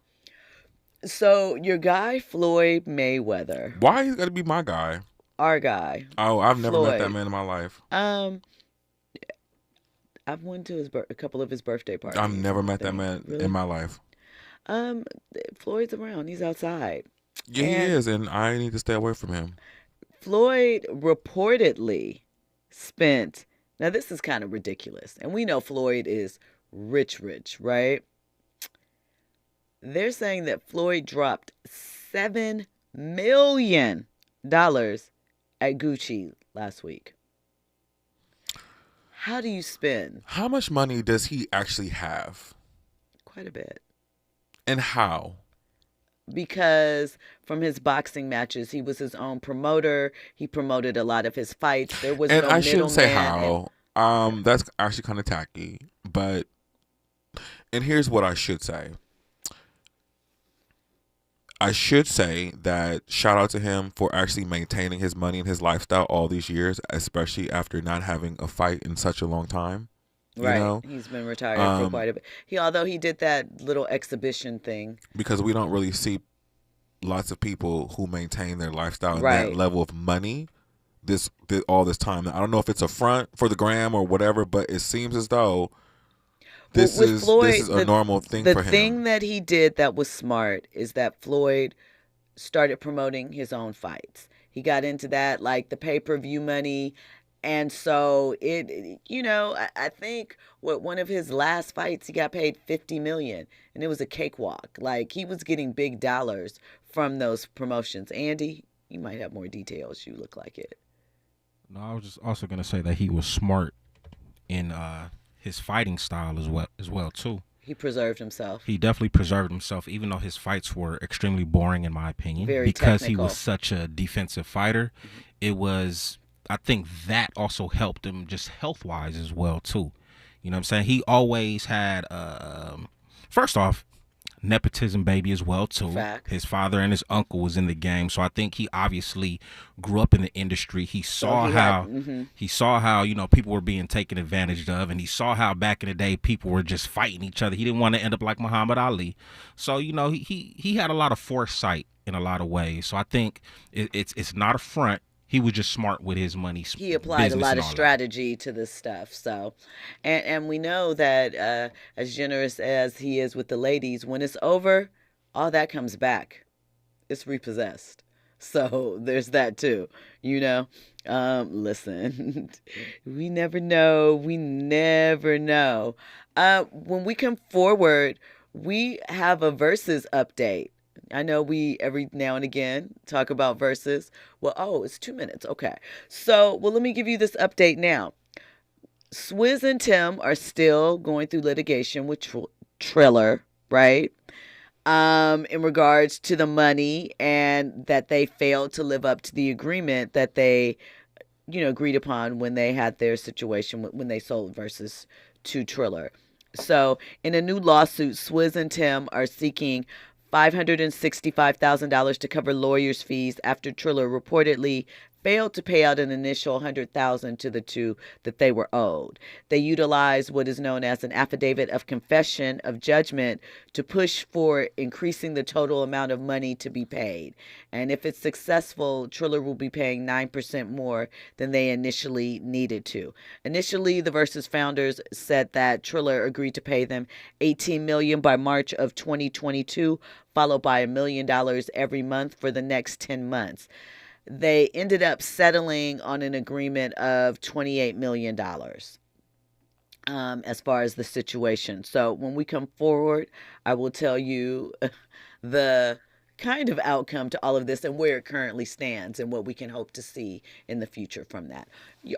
So your guy Floyd Mayweather. Why he's got to be my guy? Our guy. Oh, I've never Floyd. met that man in my life. I've went to a couple of his birthday parties. I've never met that man Really? in my life. Floyd's around. He's outside. Yeah, he is, and I need to stay away from him. Floyd reportedly spent. Now this is kind of ridiculous, and we know Floyd is rich, right? They're saying that Floyd dropped $7 million at Gucci last week. How do you spend? How much money does he actually have? Quite a bit. And how? Because from his boxing matches, he was his own promoter. He promoted a lot of his fights. There was and no I shouldn't say middleman. how. That's actually kind of tacky. And here's what I should say. I should say that shout out to him for actually maintaining his money and his lifestyle all these years, especially after not having a fight in such a long time. Right. You know? He's been retired for quite a bit. Although he did that little exhibition thing. Because we don't really see lots of people who maintain their lifestyle and Right. that level of money all this time. I don't know if it's a front for the gram or whatever, but it seems as though this is a normal thing for him. The thing that he did that was smart is that Floyd started promoting his own fights. He got into that, like the pay-per-view money. And so I think one of his last fights, he got paid $50 million, and it was a cakewalk. Like, he was getting big dollars from those promotions. Andy, you might have more details. You look like it. No, I was just also going to say that he was smart in his fighting style as well too. He preserved himself. He definitely preserved himself, even though his fights were extremely boring, in my opinion. Very because technical. he was such a defensive fighter. It was, I think that also helped him just health-wise as well too. You know what I'm saying? He always had, first off, nepotism baby as well too. Facts. His father and his uncle was in the game, so I think he obviously grew up in the industry. He saw he saw how people were being taken advantage of, and he saw how back in the day people were just fighting each other. He didn't want to end up like Muhammad Ali, so he had a lot of foresight in a lot of ways. So I think it's not a front. He was just smart with his money. He applied a lot of strategy to this stuff. So, and we know that as generous as he is with the ladies, when it's over, all that comes back. It's repossessed. So there's that too, Listen, we never know. We never know. When we come forward, we have a versus update. I know we every now and again talk about verses. Well, it's 2 minutes. Okay. So, let me give you this update now. Swizz and Tim are still going through litigation with Triller, right? In regards to the money and that they failed to live up to the agreement that they, agreed upon when they had their situation, when they sold versus to Triller. So, in a new lawsuit, Swizz and Tim are seeking $565,000 to cover lawyers' fees after Triller reportedly failed to pay out an initial $100,000 to the two that they were owed. They utilized what is known as an affidavit of confession of judgment to push for increasing the total amount of money to be paid. And if it's successful, Triller will be paying 9% more than they initially needed to. Initially, the Versus founders said that Triller agreed to pay them $18 million by March of 2022, followed by $1 million every month for the next 10 months. They ended up settling on an agreement of $28 million as far as the situation. So when we come forward, I will tell you the kind of outcome to all of this and where it currently stands and what we can hope to see in the future from that.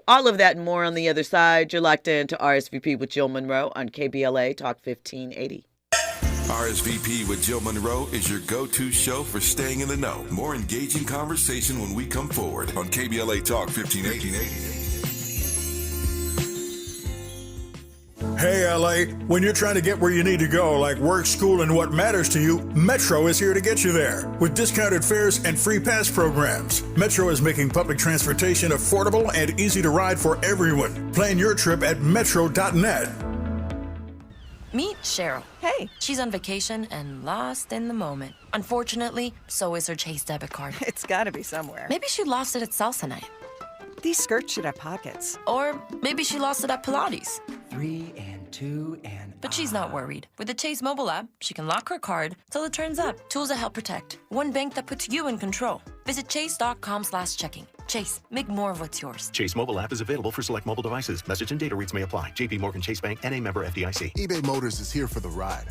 All of that and more on the other side. You're locked in to RSVP with Jill Munroe on KBLA Talk 1580. RSVP with Jill Munroe is your go-to show for staying in the know. More engaging conversation when we come forward on KBLA Talk 1580. Hey, LA, when you're trying to get where you need to go, like work, school, and what matters to you, Metro is here to get you there. With discounted fares and free pass programs, Metro is making public transportation affordable and easy to ride for everyone. Plan your trip at metro.net. Meet Cheryl. Hey. She's on vacation and lost in the moment. Unfortunately, so is her Chase debit card. It's gotta be somewhere. Maybe she lost it at salsa night. These skirts should have pockets. Or maybe she lost it at Pilates. 3 and 2 and... But she's not worried. With the Chase mobile app, she can lock her card till it turns up. Tools that help protect. One bank that puts you in control. Visit chase.com/checking. Chase, make more of what's yours. Chase mobile app is available for select mobile devices. Message and data rates may apply. JP Morgan Chase Bank, N.A. member FDIC. eBay Motors is here for the ride.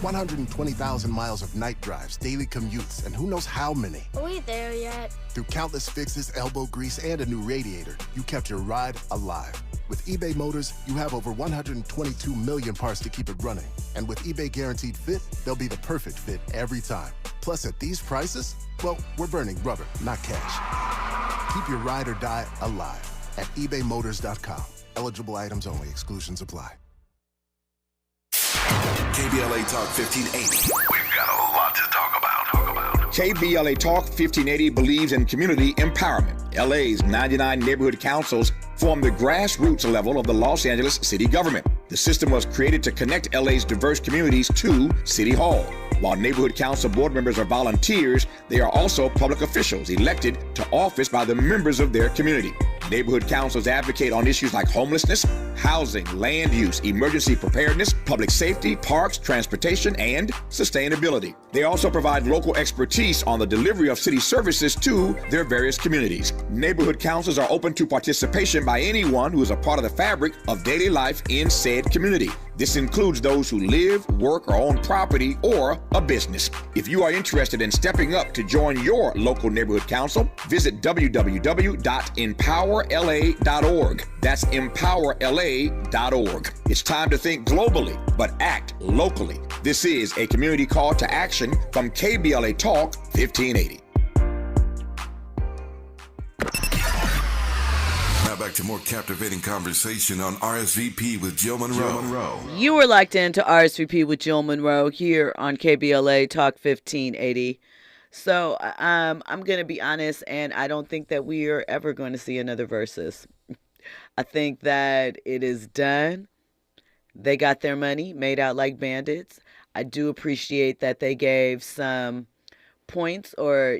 120,000 miles of night drives, daily commutes, and who knows how many. Are we there yet? Through countless fixes, elbow grease, and a new radiator, you kept your ride alive. With eBay Motors, you have over 122 million parts to keep it running. And with eBay Guaranteed Fit, they'll be the perfect fit every time. Plus, at these prices, well, we're burning rubber, not cash. Keep your ride or die alive at ebaymotors.com. Eligible items only. Exclusions apply. KBLA Talk 1580. We've got a lot to talk about. KBLA Talk 1580 believes in community empowerment. LA's 99 neighborhood councils form the grassroots level of the Los Angeles city government. The system was created to connect LA's diverse communities to City Hall. While neighborhood council board members are volunteers, they are also public officials elected to office by the members of their community. Neighborhood councils advocate on issues like homelessness, housing, land use, emergency preparedness, public safety, parks, transportation, and sustainability. They also provide local expertise on the delivery of city services to their various communities. Neighborhood councils are open to participation by anyone who is a part of the fabric of daily life in said community. This includes those who live, work, or own property or a business. If you are interested in stepping up to join your local neighborhood council, visit www.empowerla.org. That's empowerla.org. It's time to think globally, but act locally. This is a community call to action from KBLA Talk 1580. Now back to more captivating conversation on RSVP with Jill Munroe. You were locked into RSVP with Jill Munroe here on KBLA Talk 1580. So I'm going to be honest, and I don't think that we are ever going to see another Versus. I think that it is done. They got their money, made out like bandits. I do appreciate that they gave some points or,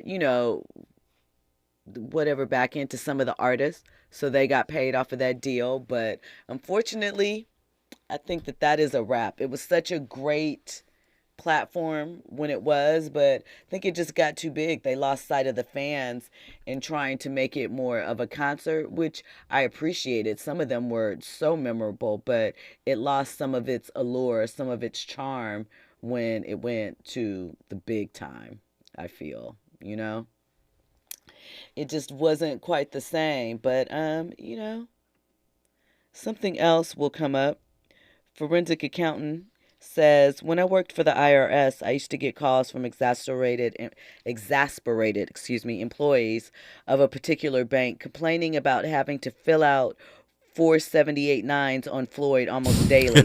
whatever back into some of the artists. So they got paid off of that deal. But unfortunately, I think that is a wrap. It was such a great platform when it was, but I think it just got too big. They lost sight of the fans in trying to make it more of a concert, which I appreciated. Some of them were so memorable, but it lost some of its allure, some of its charm when it went to the big time, I feel, It just wasn't quite the same, but, something else will come up. Forensic accountant says, when I worked for the IRS, I used to get calls from exasperated employees of a particular bank complaining about having to fill out 478-9s on Floyd almost daily.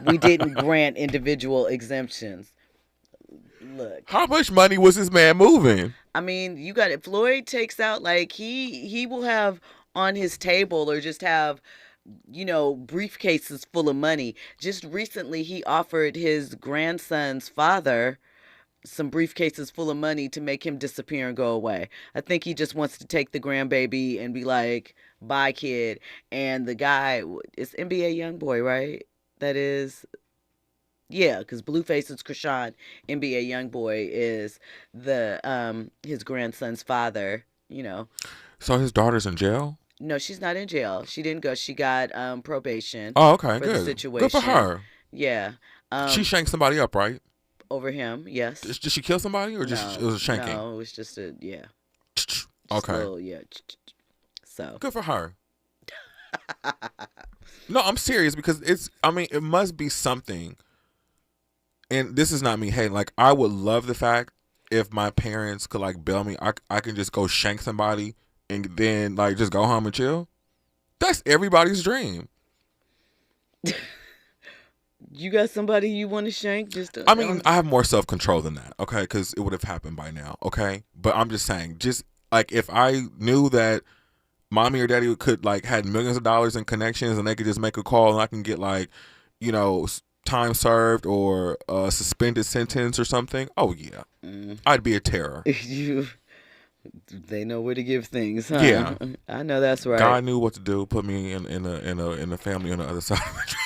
We didn't grant individual exemptions. Look. How much money was this man moving? I mean, you got it. Floyd takes out, like, he will have on his table or just have, briefcases full of money. Just recently, he offered his grandson's father some briefcases full of money to make him disappear and go away. I think he just wants to take the grandbaby and be like, bye, kid. And the guy is NBA Youngboy, right? That is... Yeah, because Blueface's Krishan, NBA Youngboy, is the his grandson's father, So his daughter's in jail? No, she's not in jail. She didn't go. She got probation. Oh, okay, for good. The situation. Good for her. Yeah. She shanked somebody up, right? over him. Yes. Did she kill somebody or just it was a shanking? No, it was just a Just okay. a little, So good for her. No, I'm serious because it must be something. And this is not me hating. Like, I would love the fact if my parents could like bail me, I can just go shank somebody and then like just go home and chill. That's everybody's dream. You got somebody you want to shank? I have more self-control than that, okay? Because it would have happened by now, okay? But I'm just saying, just like if I knew that mommy or daddy could like had millions of dollars in connections and they could just make a call and I can get like, time served or a suspended sentence or something. Oh yeah, I'd be a terror. They know where to give things, huh? Yeah, I know that's right. God knew what to do. Put me in a family on the other side of the track.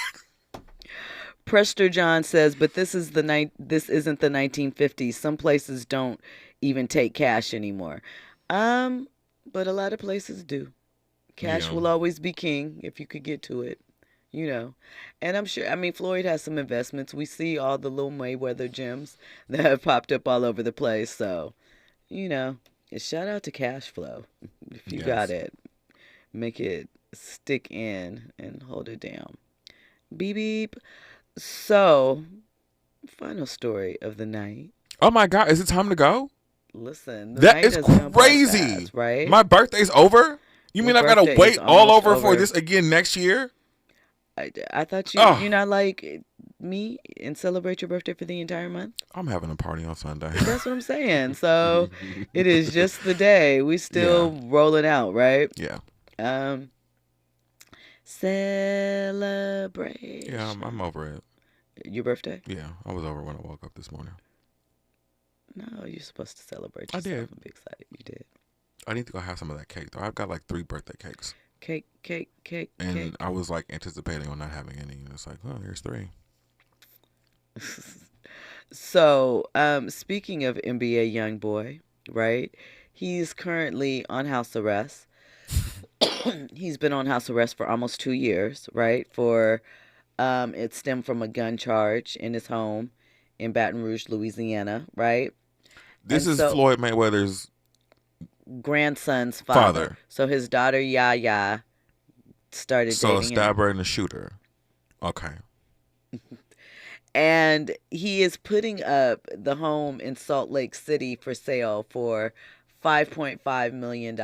Prester John says, but this isn't the 1950s. Some places don't even take cash anymore. But a lot of places do. Cash will always be king if you could get to it, And I'm sure, Floyd has some investments. We see all the little Mayweather gyms that have popped up all over the place. So, shout out to cash flow. If you got it, make it stick in and hold it down. Beep, beep. So, final story of the night. Oh my God, is it time to go? Listen, that is crazy, fast, right? My birthday's over? You mean I gotta wait all over for this again next year? I thought you're not like me and celebrate your birthday for the entire month. I'm having a party on Sunday. That's what I'm saying. So it is just the day. We still rolling out, right? Yeah. Celebration. Yeah, I'm over it. Your birthday? Yeah, I was over when I woke up this morning. No, you're supposed to celebrate yourself. I did. And be excited. You did. I need to go have some of that cake, though. I've got like 3 birthday cakes. Cake. And I was like anticipating on not having any. And it's like, oh, here's 3. So, speaking of NBA YoungBoy, right? He's currently on house arrest. He's been on house arrest for almost 2 years, right? It stemmed from a gun charge in his home in Baton Rouge, Louisiana, right? This is Floyd Mayweather's grandson's father. So his daughter Yaya started dating him. So a stabber and a shooter. Okay. And he is putting up the home in Salt Lake City for sale for $5.5 million.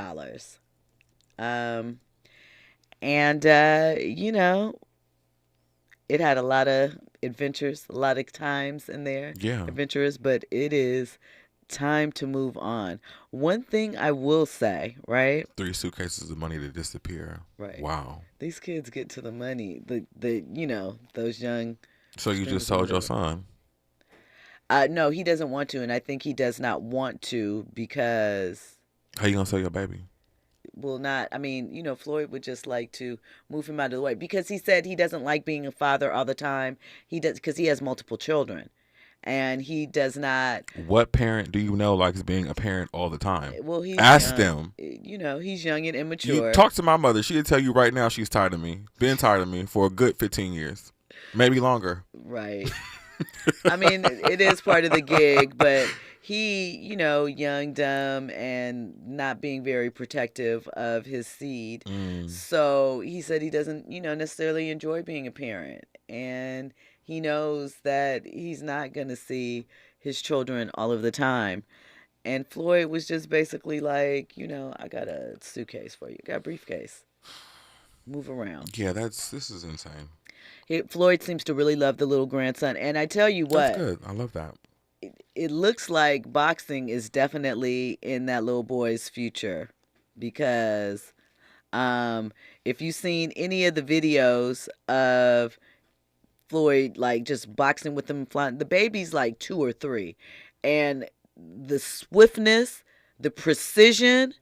It had a lot of adventures, a lot of times in there. Yeah. Adventurous, but it is time to move on. One thing I will say, right? 3 suitcases of money to disappear. Right. Wow. These kids get to the money. Those young. So you just sold your son? No, he doesn't want to, and I think he does not want to because. How you gonna sell your baby? Will not. Floyd would just like to move him out of the way because he said he doesn't like being a father all the time. He does because he has multiple children, and he does not. What parent do you know likes being a parent all the time? Well, ask them. He's young and immature. You talk to my mother. She'll tell you right now she's tired of me. Been tired of me for a good 15 years, maybe longer. Right. It is part of the gig, but he, young, dumb, and not being very protective of his seed. So he said he doesn't, necessarily enjoy being a parent. And he knows that he's not going to see his children all of the time. And Floyd was just basically like, I got a suitcase for you. Got a briefcase. Move around. Yeah, this is insane. Floyd seems to really love the little grandson. And I tell you what. That's good. I love that. It looks like boxing is definitely in that little boy's future because if you've seen any of the videos of Floyd like just boxing with them flying, the baby's like 2 or 3, and the swiftness, the precision,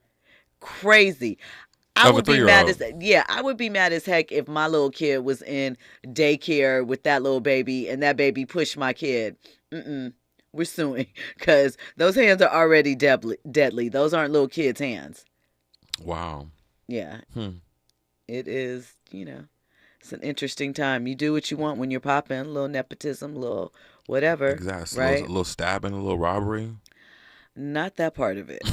crazy. I would be mad as heck if my little kid was in daycare with that little baby and that baby pushed my kid. We're suing because those hands are already deadly. Those aren't little kids' hands. Wow. Yeah. It is, it's an interesting time. You do what you want when you're popping. A little nepotism, a little whatever. Exactly. Right? A little stabbing, a little robbery. Not that part of it.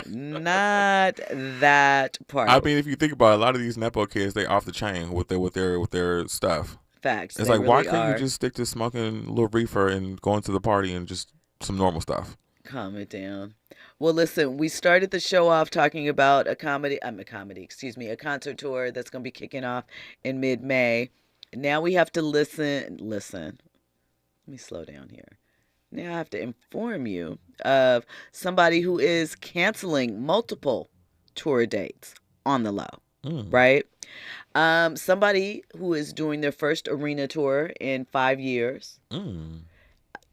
Not that part. I mean, if you think about it, a lot of these Nepo kids, they off the chain with their stuff. Facts. It's they like, really why couldn't are. you just stick to smoking a little reefer and going to the party and just some normal stuff? Calm it down. Well, listen, we started the show off talking about a concert tour that's going to be kicking off in mid-May. Now we have to listen. Let me slow down here. Now I have to inform you of somebody who is canceling multiple tour dates on the low, right? Somebody who is doing their first arena tour in 5 years.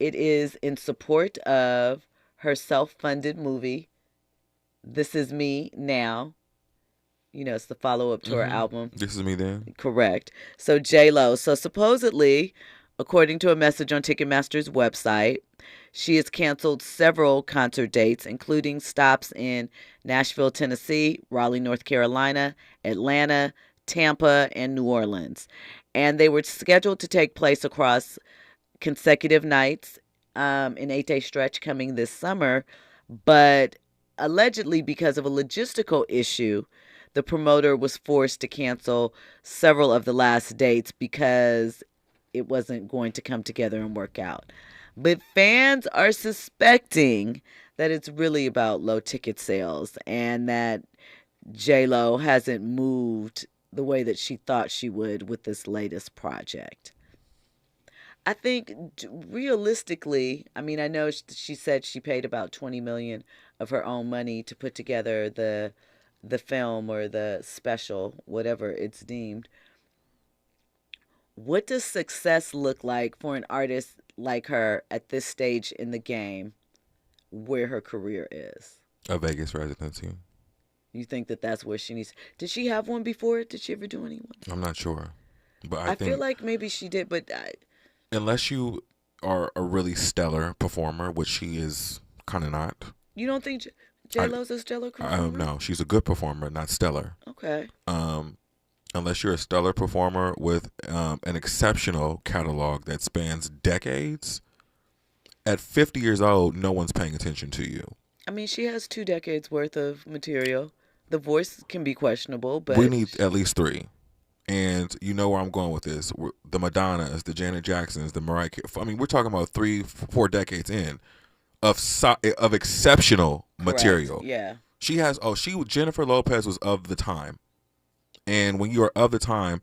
It is in support of her self-funded movie, This Is Me Now. You know, it's the follow-up to her album. This Is Me Then. Correct. So J-Lo. So supposedly, according to a message on Ticketmaster's website, she has canceled several concert dates, including stops in Nashville, Tennessee, Raleigh, North Carolina, Atlanta, Tampa, and New Orleans. And they were scheduled to take place across consecutive nights, an 8-day stretch coming this summer. But allegedly, because of a logistical issue, the promoter was forced to cancel several of the last dates because it wasn't going to come together and work out. But fans are suspecting that it's really about low ticket sales and that J-Lo hasn't moved the way that she thought she would with this latest project. I think realistically, I mean, I know she said she paid about $20 million of her own money to put together the film or the special, whatever it's deemed. What does success look like for an artist like her at this stage in the game where her career is? A Vegas residency. You think that that's where she needs... Did she have one before? Did she ever do anyone? I'm not sure. But I think, feel like maybe she did, but... unless you are a really stellar performer, which she is kind of not. You don't think J-Lo's a stellar performer? No, she's a good performer, not stellar. Okay. Unless you're a stellar performer with an exceptional catalog that spans decades, at 50 years old, no one's paying attention to you. I mean, she has 2 decades worth of material. The voice can be questionable, but... We need at least 3. And you know where I'm going with this. The Madonnas, the Janet Jacksons, the Mariah Carey. I mean, we're talking about 3-4 decades in of exceptional material. Yeah. She has, Jennifer Lopez was of the time. And when you are of the time,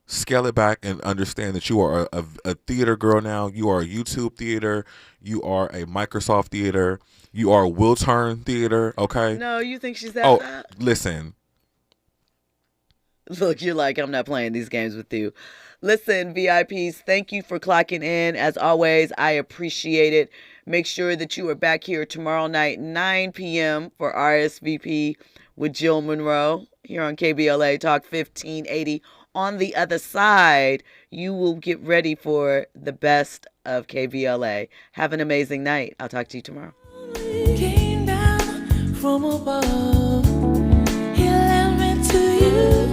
scale it back and understand that you are a theater girl now. You are a YouTube theater. You are a Microsoft theater. You are a Will Turn theater, okay? No, you think she's that listen. Look, you're like, I'm not playing these games with you. Listen, VIPs, thank you for clocking in. As always, I appreciate it. Make sure that you are back here tomorrow night, 9 p.m. for RSVP with Jill Munroe here on KBLA Talk 1580. On the other side, you will get ready for the best of KBLA. Have an amazing night. I'll talk to you tomorrow. Came down from above. He led me to you.